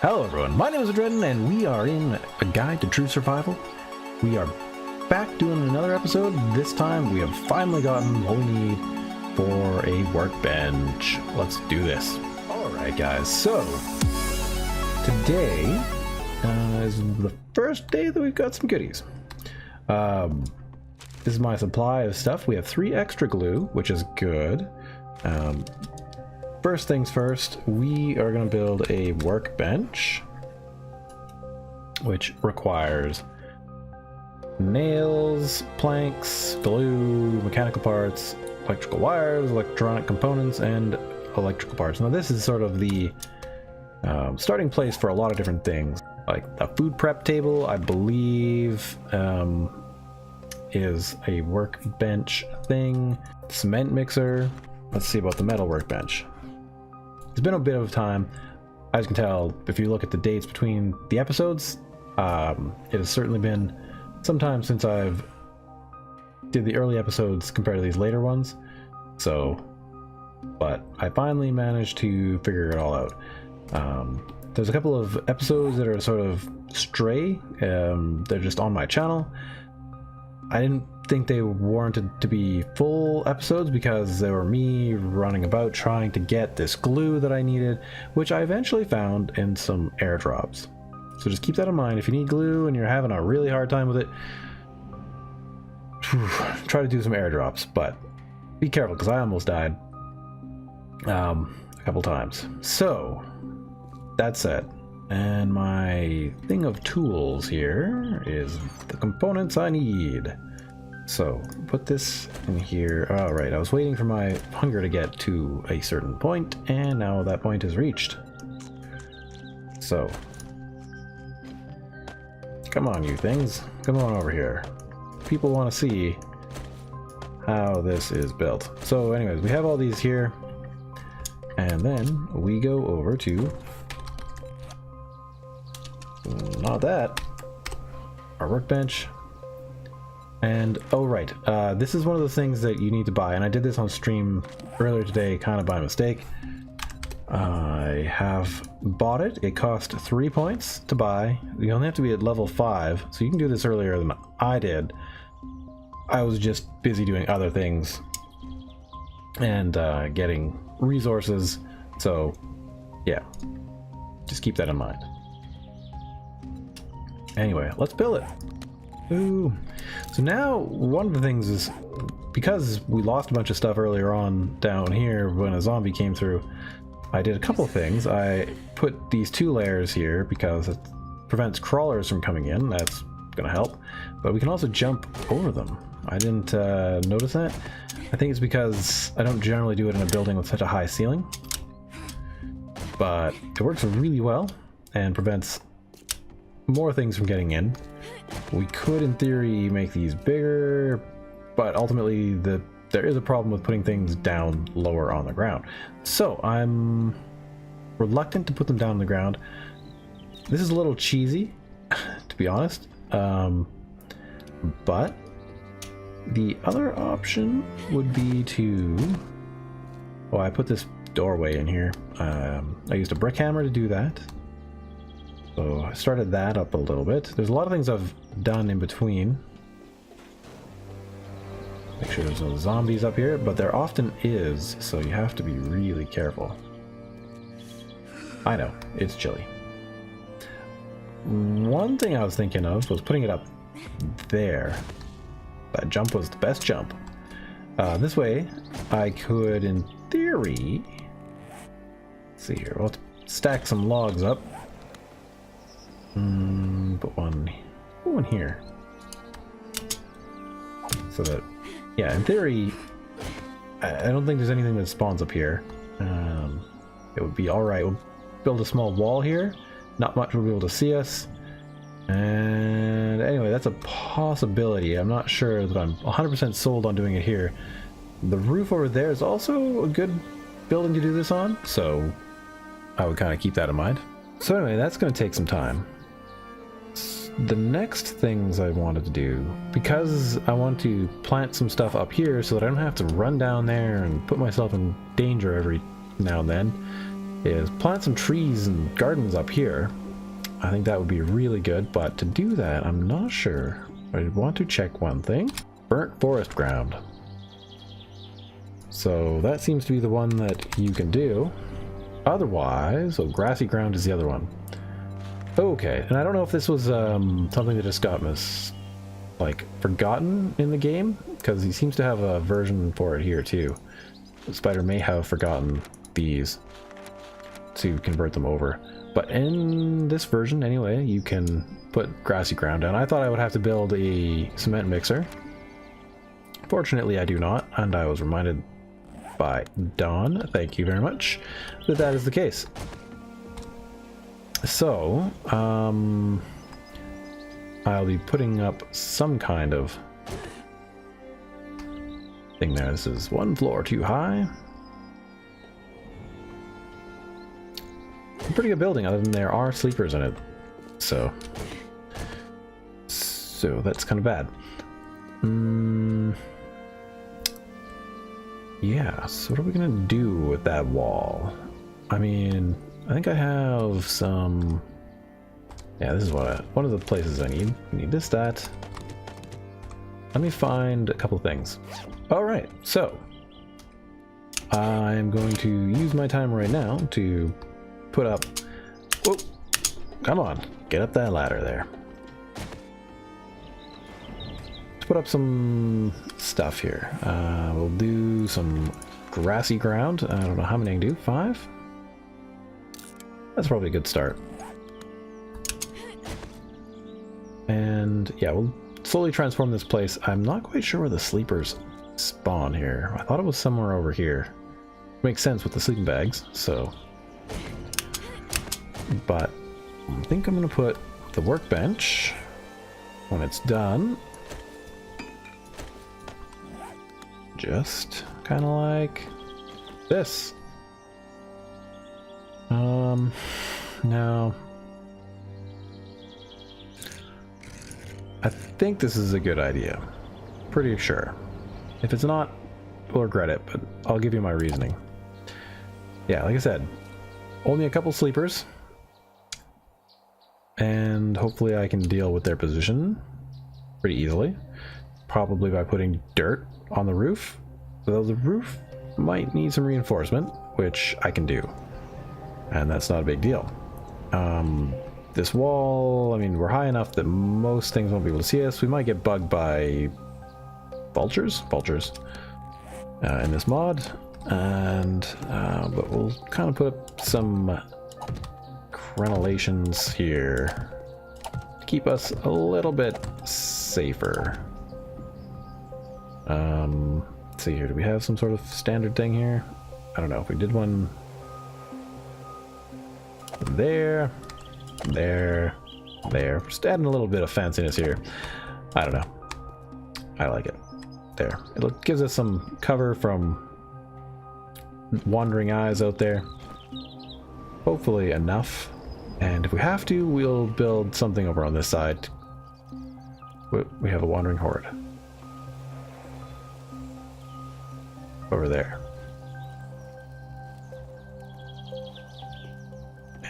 Hello everyone, my name is Adreden and we are in A Guide to True Survival. We are back doing another episode. This time we have finally gotten what we need for a workbench. Let's do this. Alright guys, so today is the first day that we've got some goodies. This is my supply of stuff. We have 3 extra glue, which is good. First things first, we are going to build a workbench, which requires nails, planks, glue, mechanical parts, electrical wires, electronic components, and electrical parts. Now this is sort of the starting place for a lot of different things. Like a food prep table, I believe, is a workbench thing. Cement mixer. Let's see about the metal workbench. It's been a bit of time. As you can tell, if you look at the dates between the episodes, it has certainly been some time since I've did the early episodes compared to these later ones. So, but I finally managed to figure it all out. There's a couple of episodes that are sort of stray. They're just on my channel. I didn't think they warranted to be full episodes because they were me running about trying to get this glue that I needed, which I eventually found in some airdrops. So just keep that in mind. If you need glue and you're having a really hard time with it, try to do some airdrops, but be careful because I almost died a couple times. So that said, and my thing of tools here is the components I need. So put this in here. All right, I was waiting for my hunger to get to a certain point, and now that point is reached. So come on, you things, come on over here. People want to see how this is built. So anyways, we have all these here, and then we go over to not that, our workbench. And oh right, this is one of the things that you need to buy, and I did this on stream earlier today kind of by mistake. I have bought it. It cost 3 points to buy. You only have to be at level 5, so you can do this earlier than I did. I was just busy doing other things and getting resources, so yeah, just keep that in mind. Anyway, let's build it. Ooh. So now one of the things is, because we lost a bunch of stuff earlier on down here when a zombie came through, I did a couple of things. I put these 2 layers here because it prevents crawlers from coming in. That's gonna help, but we can also jump over them. I didn't notice that. I think it's because I don't generally do it in a building with such a high ceiling, but it works really well and prevents more things from getting in. We could, in theory, make these bigger, but ultimately there is a problem with putting things down lower on the ground. So I'm reluctant to put them down on the ground. This is a little cheesy, to be honest, but the other option would be to... Oh, I put this doorway in here. I used a brick hammer to do that. So I started that up a little bit. There's a lot of things I've done in between. Make sure there's no zombies up here, but there often is, so you have to be really careful. I know, it's chilly. One thing I was thinking of was putting it up there. That jump was the best jump. This way, I could, in theory... Let's see here, we'll stack some logs up. Put one here. So that, yeah, in theory, I don't think there's anything that spawns up here. It would be alright. We'll build a small wall here. Not much will be able to see us. And anyway, that's a possibility. I'm not sure that I'm 100% sold on doing it here. The roof over there is also a good building to do this on, so I would kind of keep that in mind. So anyway, that's going to take some time. The next things I wanted to do, because I want to plant some stuff up here so that I don't have to run down there and put myself in danger every now and then, is plant some trees and gardens up here. I think that would be really good, but to do that, I'm not sure. I want to check one thing. Burnt forest ground. So that seems to be the one that you can do. Otherwise, so grassy ground is the other one. Okay, and I don't know if this was something that just got forgotten in the game, because he seems to have a version for it here too. The spider may have forgotten these to convert them over. But in this version, anyway, you can put grassy ground down. I thought I would have to build a cement mixer. Fortunately, I do not, and I was reminded by Dawn, thank you very much, that that is the case. So, I'll be putting up some kind of thing there. This is one floor too high. Pretty good building, other than there are sleepers in it. So that's kind of bad. Yeah, so what are we gonna do with that wall? I mean, I think I have some... Yeah, this is one of the places I need. I need this, that. Let me find a couple things. Alright, so I'm going to use my time right now to put up... Whoa! Come on, get up that ladder there. To put up some stuff here. We'll do some grassy ground. I don't know how many I can do. 5? That's probably a good start. And yeah, we'll slowly transform this place. I'm not quite sure where the sleepers spawn here. I thought it was somewhere over here. Makes sense with the sleeping bags, so... But I think I'm going to put the workbench when it's done. Just kind of like this. Now, I think this is a good idea. Pretty sure. If it's not, we'll regret it, but I'll give you my reasoning. Yeah, like I said, only a couple sleepers. And hopefully I can deal with their position pretty easily. Probably by putting dirt on the roof. Though the roof might need some reinforcement, which I can do. And that's not a big deal. This wall, I mean, we're high enough that most things won't be able to see us. We might get bugged by vultures in this mod. And, but we'll kind of put up some crenellations here to keep us a little bit safer. Let's see here, do we have some sort of standard thing here? I don't know if we did one there, just adding a little bit of fanciness here. I don't know, I like it. There, it gives us some cover from wandering eyes out there, hopefully enough. And if we have to, we'll build something over on this side. We have a wandering horde over there.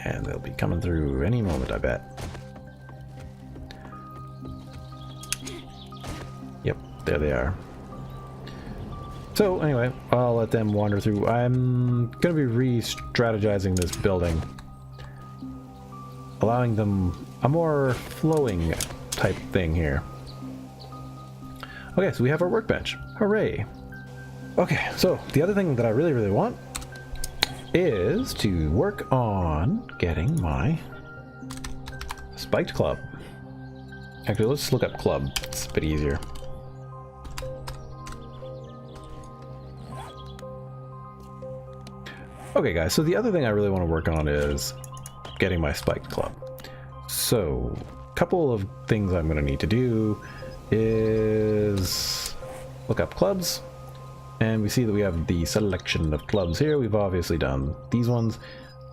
And they'll be coming through any moment, I bet. Yep, there they are. So anyway, I'll let them wander through. I'm going to be re-strategizing this building, allowing them a more flowing type thing here. Okay, so we have our workbench. Hooray! Okay, so the other thing that I really want is to work on getting my spiked club. Actually, let's look up club. It's a bit easier. Okay guys, so the other thing I really want to work on is getting my spiked club. So, a couple of things I'm going to need to do is look up clubs, and we see that we have the selection of clubs here. We've obviously done these ones.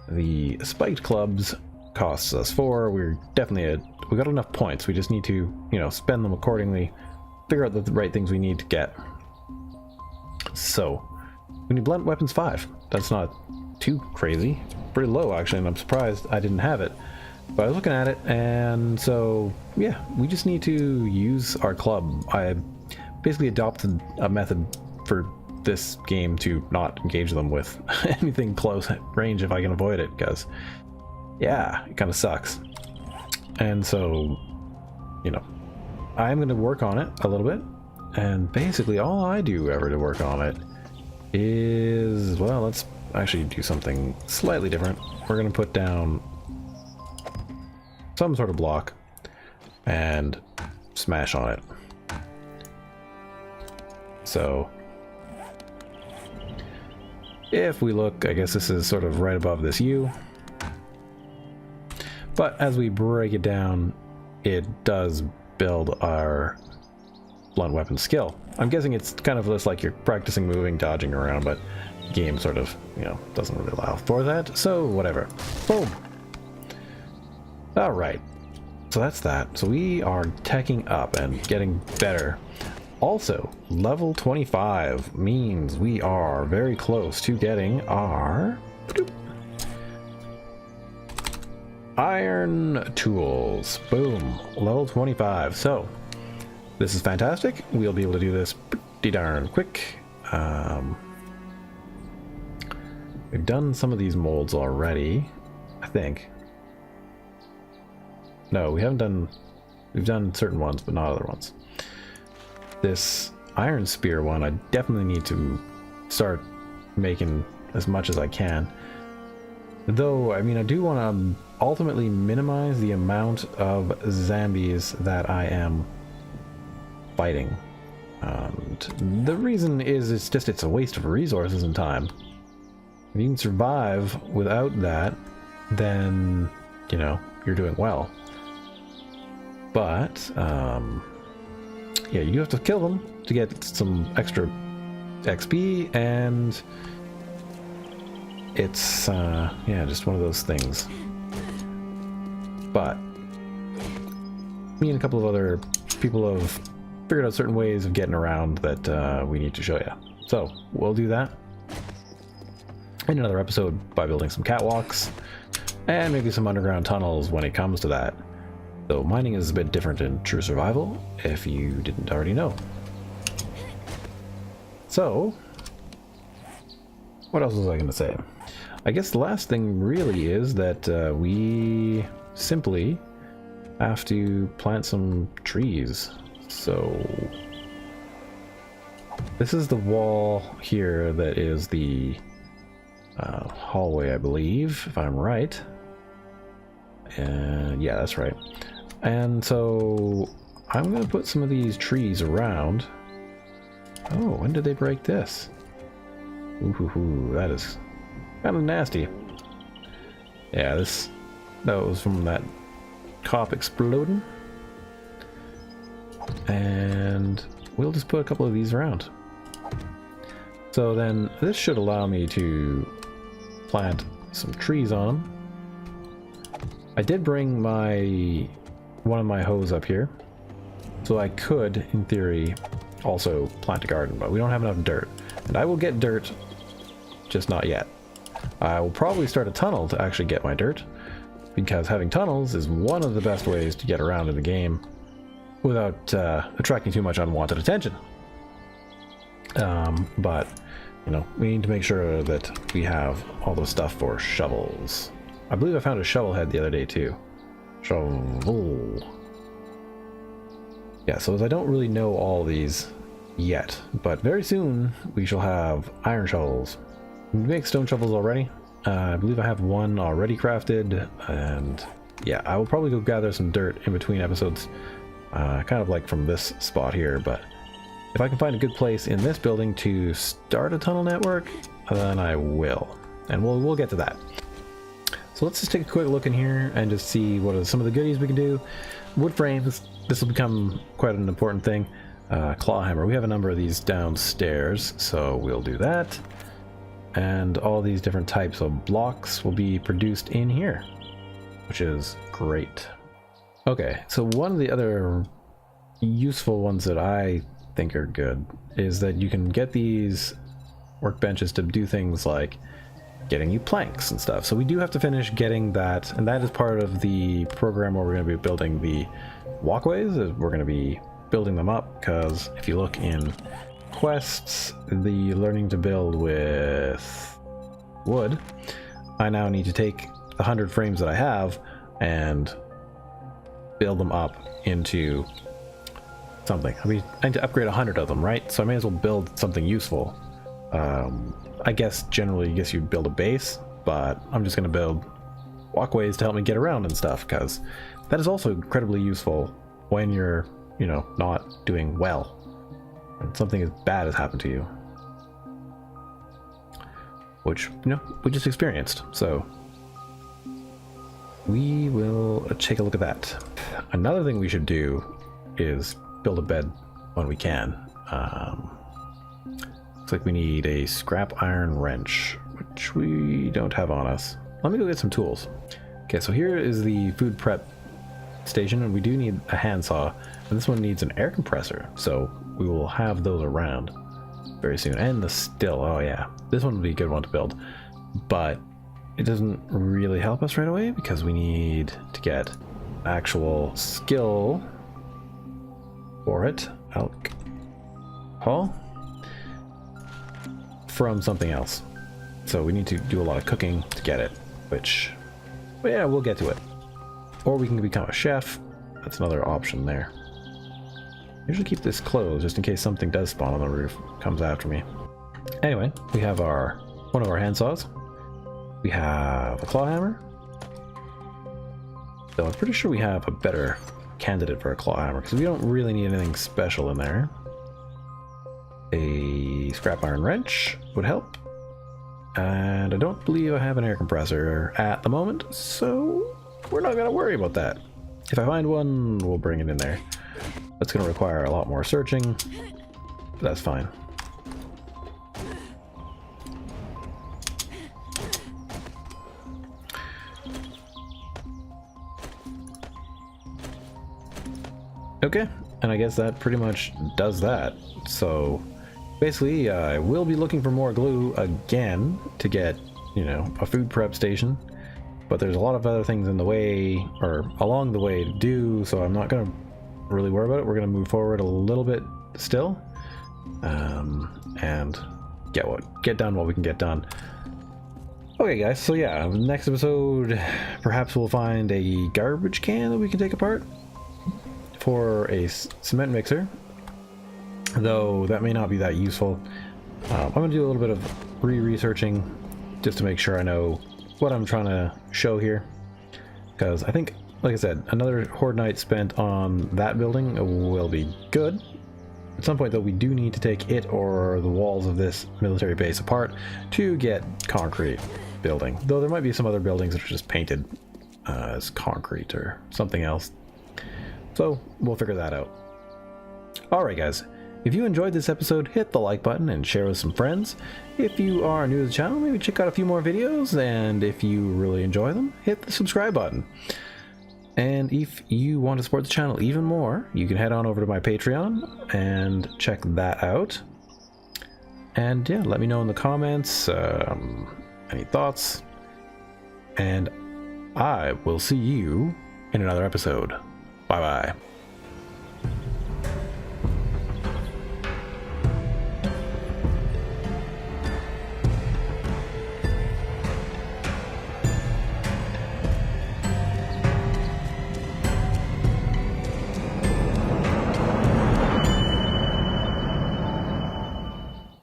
The spiked clubs costs us 4. We're definitely we got enough points. We just need to, you know, spend them accordingly, figure out the right things we need to get. So we need blunt weapons 5. That's not too crazy. It's pretty low actually, and I'm surprised I didn't have it. But I was looking at it, and so yeah, we just need to use our club. I basically adopted a method for this game to not engage them with anything close range if I can avoid it, because yeah, it kind of sucks. And so, you know, I'm going to work on it a little bit, and basically all I do ever to work on it is, well, let's actually do something slightly different. We're going to put down some sort of block and smash on it. So if we look, I guess this is sort of right above this U, but as we break it down, it does build our blunt weapon skill. I'm guessing it's kind of just like you're practicing moving, dodging around, but the game sort of, you know, doesn't really allow for that, so whatever. Boom. All right, so that's that. So we are teching up and getting better. Also, level 25 means we are very close to getting our iron tools. Boom, level 25. So this is fantastic. We'll be able to do this pretty darn quick. We've done some of these molds already, I think. No, we haven't done, we've done certain ones, but not other ones. This iron spear one, I definitely need to start making as much as I can. Though, I mean, I do want to ultimately minimize the amount of zombies that I am fighting. And the reason is it's a waste of resources and time. If you can survive without that, then, you know, you're doing well. But, yeah, you have to kill them to get some extra XP, and it's, yeah, just one of those things. But me and a couple of other people have figured out certain ways of getting around that we need to show you. So, we'll do that in another episode by building some catwalks, and maybe some underground tunnels when it comes to that. Though mining is a bit different in true survival, if you didn't already know. So, what else was I going to say? I guess the last thing really is that we simply have to plant some trees. So, this is the wall here that is the hallway, I believe, if I'm right. And yeah, that's right. And so I'm going to put some of these trees around. Oh, when did they break this? Ooh, that is kind of nasty. Yeah, that was from that cop exploding. And we'll just put a couple of these around. So then this should allow me to plant some trees on them. I did bring one of my hoes up here, so I could, in theory, also plant a garden, but we don't have enough dirt. And I will get dirt, just not yet. I will probably start a tunnel to actually get my dirt, because having tunnels is one of the best ways to get around in the game without attracting too much unwanted attention. But, you know, we need to make sure that we have all the stuff for shovels. I believe I found a shovel head the other day too. Shovel. Yeah, so as I don't really know all these yet, but very soon we shall have iron shovels. We make stone shovels already. I believe I have one already crafted, and yeah, I will probably go gather some dirt in between episodes, kind of like from this spot here, but if I can find a good place in this building to start a tunnel network, then I will, and we'll get to that. So let's just take a quick look in here and just see what are some of the goodies we can do. Wood frames, this will become quite an important thing. Claw hammer, we have a number of these downstairs, so we'll do that. And all these different types of blocks will be produced in here, which is great. Okay, so one of the other useful ones that I think are good is that you can get these workbenches to do things like getting you planks and stuff. So we do have to finish getting that, and that is part of the program where we're going to be building the walkways. We're going to be building them up, because if you look in quests, the learning to build with wood, I now need to take the 100 frames that I have and build them up into something. I mean, I need to upgrade 100 of them, right? So I may as well build something useful. I guess generally, you'd build a base, but I'm just going to build walkways to help me get around and stuff, because that is also incredibly useful when you're, you know, not doing well and something as bad has happened to you, which, you know, we just experienced. So we will take a look at that. Another thing we should do is build a bed when we can. Looks like we need a scrap iron wrench, which we don't have on us. Let me go get some tools. Okay, so here is the food prep station, and we do need a handsaw, and this one needs an air compressor, so we will have those around very soon. And the still, oh yeah, this one would be a good one to build, but it doesn't really help us right away because we need to get actual skill for it. Alcohol from something else. So we need to do a lot of cooking to get it, which, well, yeah, we'll get to it. Or we can become a chef. That's another option there. Usually keep this closed just in case something does spawn on the roof, comes after me. Anyway, we have one of our hand saws. We have a claw hammer. Though I'm pretty sure we have a better candidate for a claw hammer because we don't really need anything special in there. A scrap iron wrench would help. And I don't believe I have an air compressor at the moment, so we're not going to worry about that. If I find one, we'll bring it in there. That's going to require a lot more searching, but that's fine. Okay, and I guess that pretty much does that. So basically, I will be looking for more glue again to get, you know, a food prep station. But there's a lot of other things in the way, or along the way to do, so I'm not going to really worry about it. We're going to move forward a little bit still, and get done what we can get done. Okay, guys, so yeah, next episode, perhaps we'll find a garbage can that we can take apart for a cement mixer, though that may not be that useful. I'm going to do a little bit of researching just to make sure I know what I'm trying to show here, because I think, like I said, another horde night spent on that building will be good. At some point, though, we do need to take it or the walls of this military base apart to get concrete building, though there might be some other buildings that are just painted as concrete or something else. So we'll figure that out. Alright, guys, if you enjoyed this episode, hit the like button and share with some friends. If you are new to the channel, maybe check out a few more videos, and if you really enjoy them, hit the subscribe button. And if you want to support the channel even more, you can head on over to my Patreon and check that out. And yeah, let me know in the comments any thoughts, and I will see you in another episode. Bye bye.